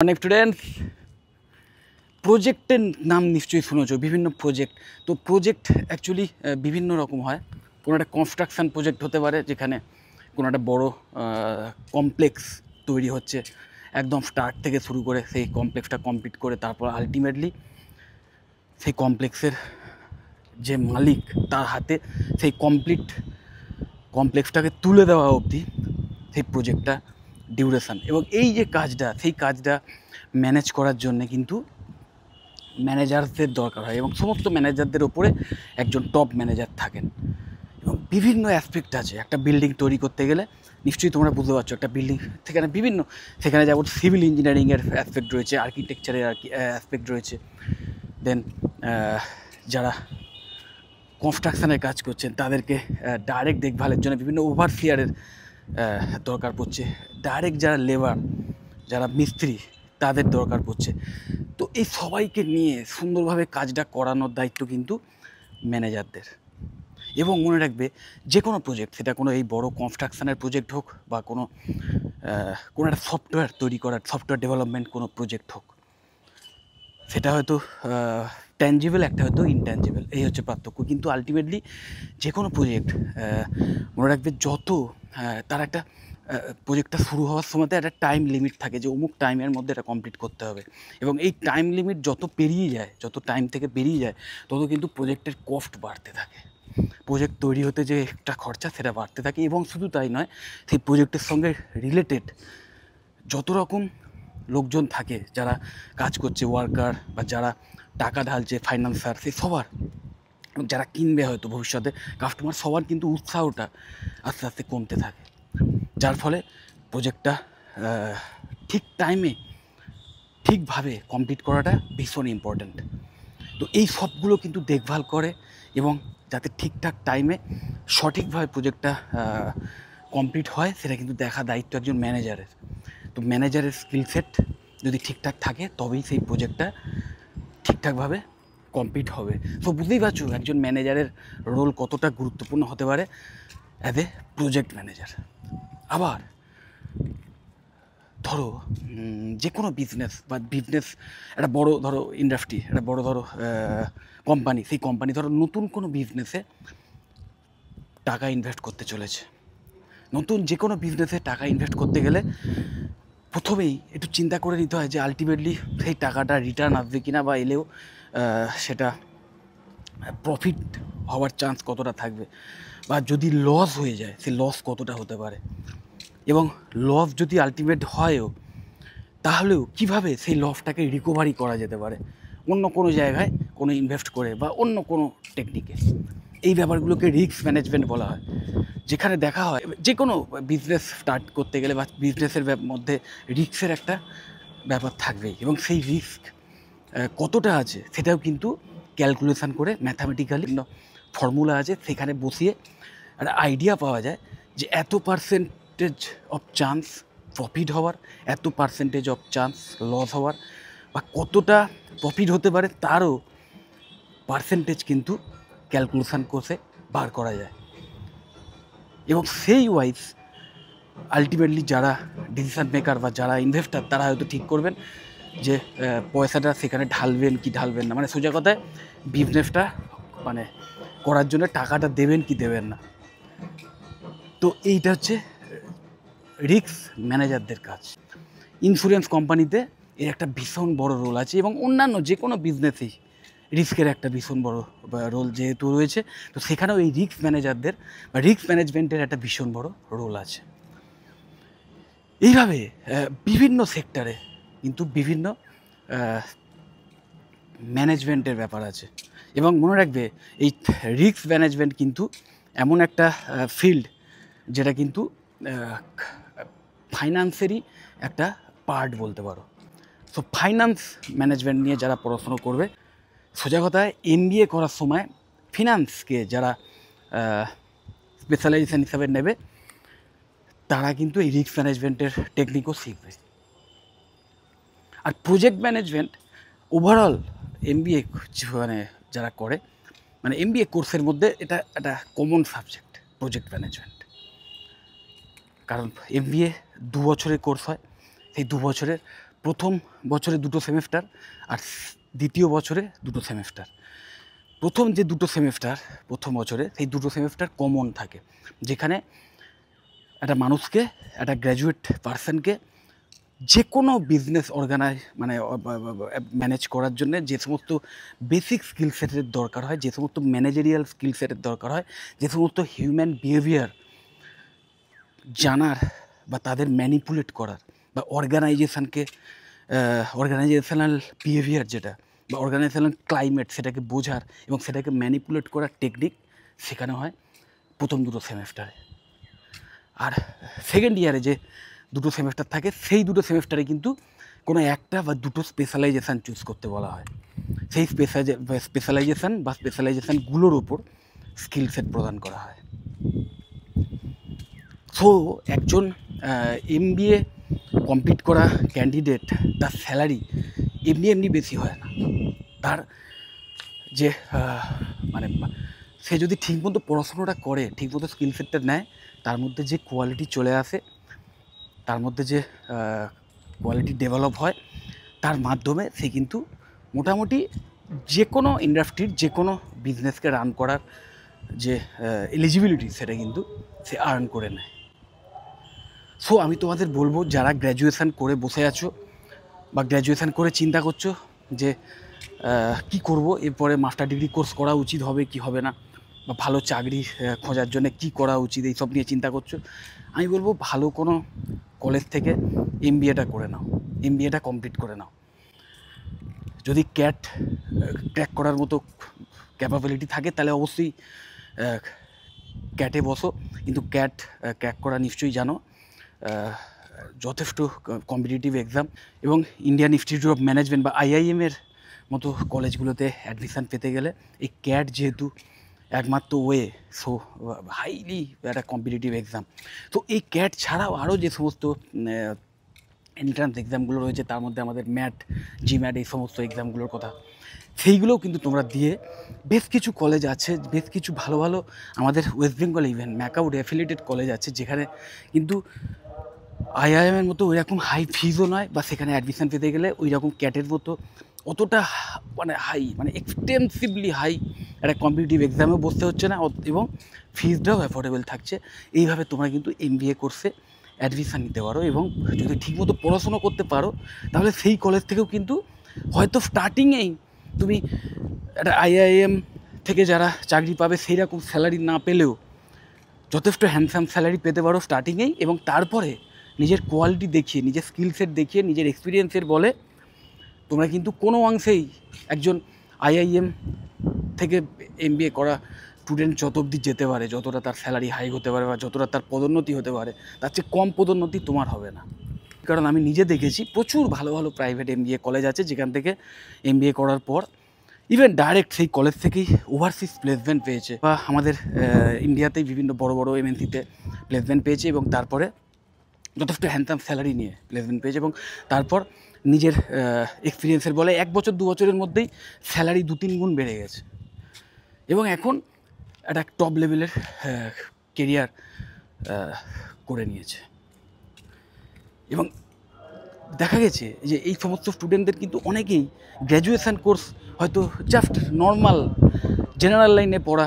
অনেক স্টুডেন্টস প্রজেক্টের নাম নিশ্চয়ই শুনেছো, বিভিন্ন প্রজেক্ট। তো প্রজেক্ট অ্যাকচুয়ালি বিভিন্ন রকম হয়। কোনো একটা কনস্ট্রাকশান প্রজেক্ট হতে পারে, যেখানে কোনো একটা বড় কমপ্লেক্স তৈরি হচ্ছে, একদম স্টার্ট থেকে শুরু করে সেই কমপ্লেক্সটা কমপ্লিট করে তারপর আলটিমেটলি সেই কমপ্লেক্সের যে মালিক তার হাতে সেই কমপ্লেক্সটাকে তুলে দেওয়া অবধি সেই প্রজেক্টটা ডিউরেশান। এবং এই যে কাজটা, সেই কাজটা ম্যানেজ করার জন্যে কিন্তু ম্যানেজারদের দরকার হয়, এবং সমস্ত ম্যানেজারদের ওপরে একজন টপ ম্যানেজার থাকেন। এবং বিভিন্ন অ্যাসপেক্ট আছে একটা বিল্ডিং তৈরি করতে গেলে। নিশ্চয়ই তোমরা বুঝতে পারছো, একটা বিল্ডিং সেখানে যেমন সিভিল ইঞ্জিনিয়ারিংয়ের অ্যাসপেক্ট রয়েছে, আর্কিটেকচারের অ্যাসপেক্ট রয়েছে, দেন যারা কনস্ট্রাকশানের কাজ করছেন তাদেরকে ডাইরেক্ট দেখভালের জন্য বিভিন্ন ওভারসিয়ারের দরকার পড়ছে, ডাইরেক্ট যারা লেবার, যারা মিস্ত্রি, তাদের দরকার পড়ছে। তো এই সবাইকে নিয়ে সুন্দরভাবে কাজটা করানোর দায়িত্ব কিন্তু ম্যানেজারদের। এবং মনে রাখবে, যে কোনো প্রজেক্ট, সেটা কোনো এই বড় কনস্ট্রাকশানের প্রজেক্ট হোক বা কোনো একটা সফটওয়্যার তৈরি করার, সফটওয়্যার ডেভেলপমেন্ট কোনো প্রজেক্ট হোক, সেটা হয়তো ট্যাঞ্জিবল, একটা হয়তো ইনট্যাঞ্জিবল, এই হচ্ছে পার্থক্য। কিন্তু আলটিমেটলি যে কোনো প্রজেক্ট মনে রাখবে, যত তার একটা প্রজেক্টটা শুরু হওয়ার সময়তে একটা টাইম লিমিট থাকে, যে অমুক টাইমের মধ্যে এটা কমপ্লিট করতে হবে। এবং এই টাইম লিমিট যত পেরিয়ে যায়, যত টাইম থেকে পেরিয়ে যায়, তত কিন্তু প্রজেক্টের কস্ট বাড়তে থাকে। প্রজেক্ট তৈরি হতে যে একটা খরচা, সেটা বাড়তে থাকে। এবং শুধু তাই নয়, সেই প্রজেক্টের সঙ্গে রিলেটেড যত রকম লোকজন থাকে, যারা কাজ করছে, ওয়ার্কার, বা যারা টাকা ঢালছে, ফাইন্যান্সার, সেই সবার, যারা কিনবে হয়তো ভবিষ্যতে, কাস্টমার, সবার কিন্তু উৎসাহটা আস্তে আস্তে কমতে থাকে। যার ফলে প্রজেক্টটা ঠিক টাইমে ঠিকভাবে কমপ্লিট করাটা ভীষণ ইম্পর্ট্যান্ট। তো এই সবগুলো কিন্তু দেখভাল করে, এবং যাতে ঠিকঠাক টাইমে সঠিকভাবে প্রজেক্টটা কমপ্লিট হয়, সেটা কিন্তু দেখা দায়িত্ব একজন ম্যানেজারের। তো ম্যানেজারের স্কিল সেট যদি ঠিকঠাক থাকে, তবেই সেই প্রজেক্টটা ঠিকঠাকভাবে কমপ্লিট হবে। তো বুঝতেই পারছো একজন ম্যানেজারের রোল কতটা গুরুত্বপূর্ণ হতে পারে অ্যাজ এ প্রজেক্ট ম্যানেজার। আবার ধরো যে কোনো বিজনেস, একটা বড় ধরো ইন্ডাস্ট্রি, একটা বড় ধরো কোম্পানি, সেই কোম্পানি ধরো নতুন কোনো বিজনেসে টাকা ইনভেস্ট করতে চলেছে। নতুন যে কোনো বিজনেসে টাকা ইনভেস্ট করতে গেলে প্রথমেই একটু চিন্তা করে নিতে হয় যে আলটিমেটলি সেই টাকাটা রিটার্ন আসবে কিনা, বা এলেও সেটা প্রফিট হওয়ার চান্স কতটা থাকবে, বা যদি লস হয়ে যায়, সেই লস কতটা হতে পারে। এবং লস যদি আলটিমেট হয়ও, তাহলেও কীভাবে সেই লসটাকে রিকভারি করা যেতে পারে অন্য কোনো জায়গায় কোনো ইনভেস্ট করে, বা অন্য কোনো টেকনিকে। এই ব্যাপারগুলোকে রিস্ক ম্যানেজমেন্ট বলা হয়, যেখানে দেখা হয় যে কোনো বিজনেস স্টার্ট করতে গেলে বা বিজনেসের মধ্যে রিস্কের একটা ব্যাপার থাকবেই। এবং সেই রিস্ক কতটা আছে সেটাও কিন্তু ক্যালকুলেশান করে ম্যাথামেটিক্যালি ফর্মুলা আছে, সেখানে বসিয়ে একটা আইডিয়া পাওয়া যায় যে এত পার্সেন্টেজ অফ চান্স প্রফিট হওয়ার, এত পার্সেন্টেজ অফ চান্স লস হওয়ার, বা কতটা প্রফিট হতে পারে তারও পার্সেন্টেজ কিন্তু ক্যালকুলেশান করে বার করা যায়। এবং সেই ওয়াইজ আলটিমেটলি যারা ডিসিশান মেকার বা যারা ইনভেস্টার, তারা হয়তো ঠিক করবেন যে পয়সাটা সেখানে ঢালবেন কি ঢালবেন না, মানে সোজা কথায় বিজনেসটা মানে করার জন্য টাকাটা দেবেন কি দেবেন না। তো এইটা হচ্ছে রিস্ক ম্যানেজারদের কাজ। ইন্স্যুরেন্স কোম্পানিতে এর একটা ভীষণ বড় রোল আছে, এবং অন্যান্য যে কোনো বিজনেসেই রিস্কের একটা ভীষণ বড় রোল যেহেতু রয়েছে, তো সেখানেও এই রিস্ক ম্যানেজারদের বা রিস্ক ম্যানেজমেন্টের একটা ভীষণ বড় রোল আছে। এইভাবে বিভিন্ন সেক্টরে কিন্তু বিভিন্ন ম্যানেজমেন্টের ব্যাপার আছে। এবং মনে রাখবে, এই রিস্ক ম্যানেজমেন্ট কিন্তু এমন একটা ফিল্ড, যেটা কিন্তু ফাইন্যান্সেরই একটা পার্ট বলতে পারো। সো ফাইন্যান্স ম্যানেজমেন্ট নিয়ে যারা পড়াশুনো করবে, সোজা কথায় MBA করার সময় ফিনান্সকে যারা স্পেশালাইজেশন হিসাবে নেবে, তারা কিন্তু এই রিস্ক ম্যানেজমেন্টের টেকনিকও শিখবে। আর প্রজেক্ট ম্যানেজমেন্ট ওভারঅল MBA মানে যারা করে, মানে MBA কোর্সের মধ্যে এটা একটা কমন সাবজেক্ট, প্রজেক্ট ম্যানেজমেন্ট। কারণ MBA 2 বছরের কোর্স হয়, সেই 2 বছরের প্রথম বছরে 2টো সেমেস্টার আর দ্বিতীয় বছরে 2টো সেমেস্টার। প্রথম যে 2টো সেমেস্টার প্রথম বছরে, সেই 2টো সেমেস্টার কমন থাকে, যেখানে একটা মানুষকে, একটা গ্র্যাজুয়েট পার্সনকে যে কোনো বিজনেস ম্যানেজ করার জন্য যে সমস্ত বেসিক স্কিল সেটের দরকার হয়, যে সমস্ত ম্যানেজারিয়াল স্কিল সেটের দরকার হয়, যে সমস্ত হিউম্যান বিহেভিয়ার জানার বা তাদের ম্যানিপুলেট করার বা অর্গানাইজেশনাল বিহেভিয়ার যেটা বা অর্গানাইজেশনাল ক্লাইমেট সেটাকে বোঝার এবং সেটাকে ম্যানিপুলেট করার টেকনিক শেখানো হয় প্রথম 2টো সেমেস্টারে। আর সেকেন্ড ইয়ারে যে 2টো সেমেস্টার থাকে, সেই 2টো সেমেস্টারে কিন্তু কোনো একটা বা 2টো স্পেশালাইজেশান চুজ করতে বলা হয়। সেই স্পেশালাইজেশানগুলোর ওপর স্কিল সেট প্রদান করা হয়। সো একজন MBA কমপ্লিট করা ক্যান্ডিডেট, তার স্যালারি এমনি বেশি হয় না। তার যে সে যদি ঠিকমতো পড়াশোনাটা করে, ঠিকমতো স্কিল সেটটা নেয়, তার মধ্যে যে কোয়ালিটি চলে আসে, তার মধ্যে যে কোয়ালিটি ডেভেলপ হয়, তার মাধ্যমে সে কিন্তু মোটামুটি যে কোনো ইন্ডাস্ট্রির যে কোনো বিজনেসকে রান করার যে এলিজিবিলিটি, সেটা কিন্তু সে আর্ন করে নেয়। সো আমি তোমাদের বলবো, যারা গ্র্যাজুয়েশান করে বসে আছো বা গ্র্যাজুয়েশান করে চিন্তা করছো যে কি করব, এরপরে মাস্টার ডিগ্রি কোর্স করা উচিত হবে কি হবে না, বা ভালো চাকরি খোঁজার জন্য কি করা উচিত, এইসব নিয়ে চিন্তা করছো, আমি বলবো ভালো কোনো কলেজ থেকে MBAটা করে নাও, MBAটা কমপ্লিট করে নাও। যদি ক্যাট ক্র্যাক করার মতো ক্যাপাবিলিটি থাকে, তাহলে অবশ্যই ক্যাটে বসো। কিন্তু ক্যাট ক্র্যাক করা নিশ্চয়ই জানো যথেষ্ট কম্পিটিটিভ এক্সাম, এবং ইন্ডিয়ান ইনস্টিটিউট অফ ম্যানেজমেন্ট বা IIM-এর মতো কলেজগুলোতে অ্যাডমিশান পেতে গেলে এই ক্যাট যেহেতু একমাত্র ওয়ে, সো হাইলি একটা কম্পিটিটিভ এক্সাম। তো এই ক্যাট ছাড়াও আরও যে সমস্ত এন্ট্রান্স এক্সামগুলো রয়েছে, তার মধ্যে আমাদের ম্যাট, GMAT, এই সমস্ত এক্সামগুলোর কথা, সেইগুলোও কিন্তু তোমরা দিয়ে বেশ কিছু কলেজ আছে, বেশ কিছু ভালো ভালো আমাদের West Bengal even MAKAUT affiliated college আছে, যেখানে কিন্তু IIM-এর মতো ওই রকম হাই ফিজও নয়, বা সেখানে অ্যাডমিশান পেতে গেলে ওই রকম ক্যাটের মতো অতটা এক্সটেন্সিভলি হাই একটা কম্পিটিটিভ এক্সামেও বসতে হচ্ছে না, এবং ফিজটাও অ্যাফোর্ডেবল থাকছে। এইভাবে তোমরা কিন্তু MBA কোর্সে অ্যাডমিশান নিতে পারো, এবং যদি ঠিকমতো পড়াশুনো করতে পারো, তাহলে সেই কলেজ থেকেও কিন্তু হয়তো স্টার্টিংয়েই তুমি একটা IIM থেকে যারা চাকরি পাবে সেই রকম স্যালারি না পেলেও যথেষ্ট হ্যান্ডসাম স্যালারি পেতে পারো স্টার্টিংয়েই, এবং তারপরে নিজের কোয়ালিটি দেখিয়ে, নিজের স্কিল সেট দেখিয়ে, নিজের এক্সপিরিয়েন্সের বলে তোমরা কিন্তু কোনো অংশেই একজন IIM থেকে MBA করা স্টুডেন্ট যত অবধি যেতে পারে, যতটা তার স্যালারি হাইক হতে পারে বা যতটা তার পদোন্নতি হতে পারে, তার চেয়ে কম পদোন্নতি তোমার হবে না। কারণ আমি নিজে দেখেছি প্রচুর ভালো ভালো প্রাইভেট MBA কলেজ আছে, যেখান থেকে MBA করার পর ইভেন ডাইরেক্ট সেই কলেজ থেকেই ওভারসিজ প্লেসমেন্ট পেয়েছে, বা আমাদের ইন্ডিয়াতেই বিভিন্ন বড় বড় MNC-তে প্লেসমেন্ট পেয়েছে, এবং তারপরে যথেষ্ট হ্যান্ডসাম স্যালারি নিয়ে প্লেসমেন্ট পেয়েছে, এবং তারপর নিজের এক্সপিরিয়েন্সের বলে 1 বছর 2 বছরের মধ্যেই স্যালারি 2-3 গুণ বেড়ে গেছে, এবং এখন একটা টপ লেভেলের কেরিয়ার করে নিয়েছে। এবং দেখা গেছে যে এই সমস্ত স্টুডেন্টদের কিন্তু অনেকেই গ্র্যাজুয়েশান কোর্স হয়তো জাস্ট নর্মাল জেনারেল লাইনে পড়া,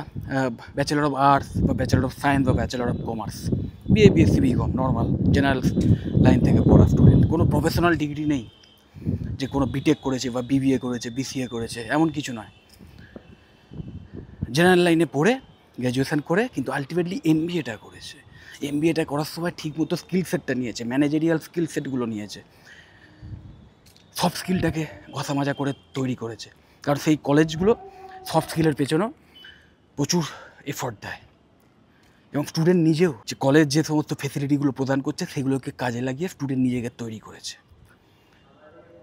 ব্যাচেলর অফ আর্টস বা ব্যাচেলর অফ সায়েন্স বা bachelor of commerce, BA BSc BCom, normal general line থেকে পড়া স্টুডেন্ট, কোনো প্রফেশনাল ডিগ্রি নেই যে কোনো BTech করেছে বা BBA করেছে, BCA করেছে, এমন কিছু নয়। জেনারেল লাইনে পড়ে গ্র্যাজুয়েশান করে কিন্তু আলটিমেটলি MBAটা করেছে। MBAটা করার সময় ঠিকমতো স্কিল সেটটা নিয়েছে, ম্যানেজারিয়াল স্কিল সেটগুলো নিয়েছে, সফট স্কিলটাকে ঘষা মাজা করে তৈরি করেছে। কারণ সেই কলেজগুলো সফট স্কিলের পেছনেও প্রচুর এফর্ট দেয়, এবং স্টুডেন্ট নিজেও যে কলেজ যে সমস্ত ফেসিলিটিগুলো প্রদান করছে সেগুলোকে কাজে লাগিয়ে স্টুডেন্ট নিজেকে তৈরি করেছে,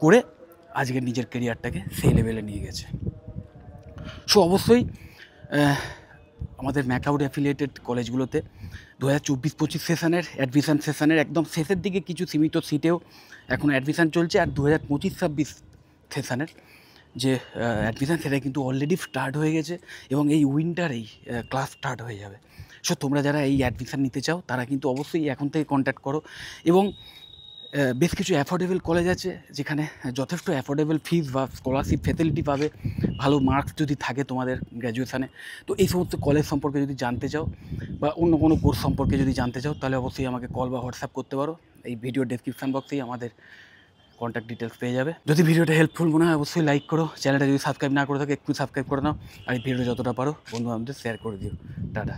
করে আজকে নিজের কেরিয়ারটাকে সেই লেভেলে নিয়ে গেছে। সো অবশ্যই আমাদের ম্যাকাউড অ্যাফিলিয়েটেড কলেজগুলোতে 2024-25 সেশনের অ্যাডমিশান সেশনের একদম শেষের দিকে কিছু সীমিত সিটেও এখন অ্যাডমিশান চলছে, আর 2025-26 সেশনের যে অ্যাডমিশান সেটা কিন্তু অলরেডি স্টার্ট হয়ে গেছে, এবং এই উইন্টারেই ক্লাস স্টার্ট হয়ে যাবে। সো তোমরা যারা এই অ্যাডমিশান নিতে চাও, তারা কিন্তু অবশ্যই এখন থেকে কন্ট্যাক্ট করো, এবং বেশ কিছু অ্যাফোর্ডেবল কলেজ আছে যেখানে যথেষ্ট অ্যাফোর্ডেবল ফিস বা স্কলারশিপ ফেসিলিটি পাবে, ভালো মার্কস যদি থাকে তোমাদের গ্র্যাজুয়েশানে। তো এই সমস্ত কলেজ সম্পর্কে যদি জানতে চাও বা অন্য কোনো কোর্স সম্পর্কে যদি জানতে চাও, তাহলে অবশ্যই আমাকে কল বা হোয়াটসঅ্যাপ করতে পারো। এই ভিডিও ডেসক্রিপশান বক্সেই আমাদের কন্ট্যাক্ট ডিটেলস পেয়ে যাবে। যদি ভিডিওটা হেল্পফুল মনে হয় অবশ্যই লাইক করো, চ্যানেলটা যদি সাবস্ক্রাইব না করে থাকে একটু সাবস্ক্রাইব করে নাও, আর এই ভিডিও যতটা পারো বন্ধু বান্ধবদের শেয়ার করে দিও। টাটা।